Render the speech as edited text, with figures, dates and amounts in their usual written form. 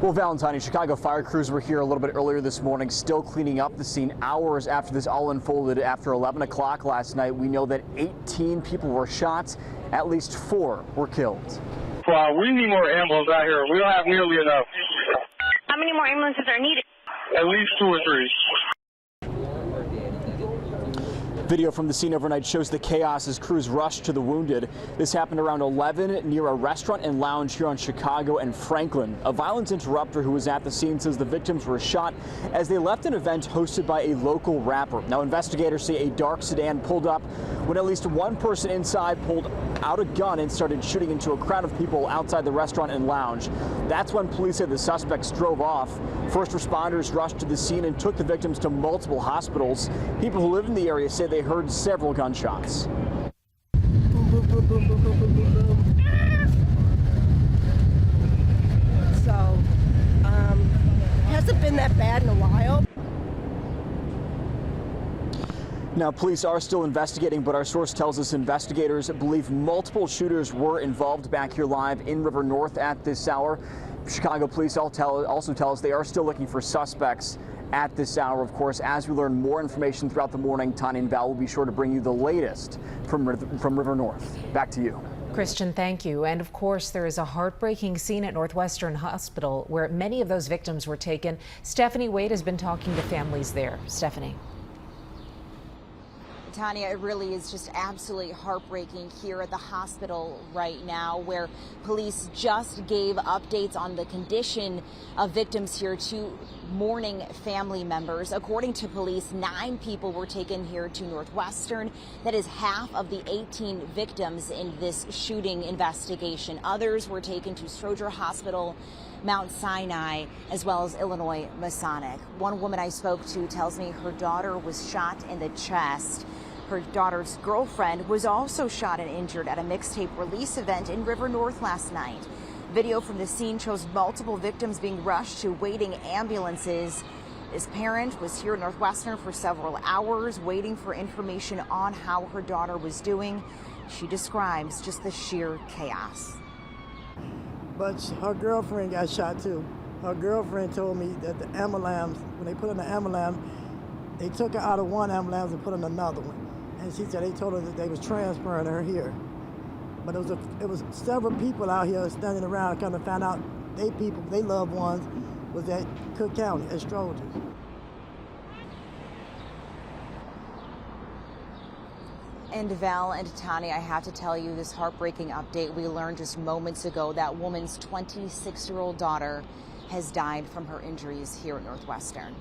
Well, Valentine, Chicago fire crews were here a little bit earlier this morning, still cleaning up the scene hours after this all unfolded. After 11 o'clock last night, we know that 18 people were shot. At least 4 were killed. Wow, we need more ambulances out here. We don't have nearly enough. How many more ambulances are needed? At least 2 or 3. Video from the scene overnight shows the chaos as crews rushed to the wounded. This happened around 11 near a restaurant and lounge here on Chicago and Franklin. A violence interrupter who was at the scene says the victims were shot as they left an event hosted by a local rapper. Now, investigators say a dark sedan pulled up when at least one person inside pulled out a gun and started shooting into a crowd of people outside the restaurant and lounge. That's when police said the suspects drove off. First responders rushed to the scene and took the victims to multiple hospitals. People who live in the area say they heard several gunshots. So, hasn't been that bad in a while. Now, police are still investigating, but our source tells us investigators believe multiple shooters were involved back here live in River North at this hour. Chicago police also tell us they are still looking for suspects at this hour. Of course, as we learn more information throughout the morning, Tanya and Val will be sure to bring you the latest from River North. Back to you. Christian, thank you. And of course, there is a heartbreaking scene at Northwestern Hospital where many of those victims were taken. Stephanie Wade has been talking to families there. Stephanie. Tanya, it really is just absolutely heartbreaking here at the hospital right now, where police just gave updates on the condition of victims here to mourning family members. According to police, 9 people were taken here to Northwestern. That is half of the 18 victims in this shooting investigation. Others were taken to Stroger Hospital, Mount Sinai, as well as Illinois Masonic. One woman I spoke to tells me her daughter was shot in the chest. Her daughter's girlfriend was also shot and injured at a mixtape release event in River North last night. Video from the scene shows multiple victims being rushed to waiting ambulances. This parent was here at Northwestern for several hours waiting for information on how her daughter was doing. She describes just the sheer chaos. But her girlfriend got shot too. Her girlfriend told me that the ambulance, when they put in the ambulance, they took her out of one ambulance and put in another one. And she said they told her that they was transferring her here. But it was several people out here standing around kind of found out they loved ones was at Cook County, at Stroger. And Val and Tanya, I have to tell you this heartbreaking update. We learned just moments ago that woman's 26-year-old daughter has died from her injuries here at Northwestern.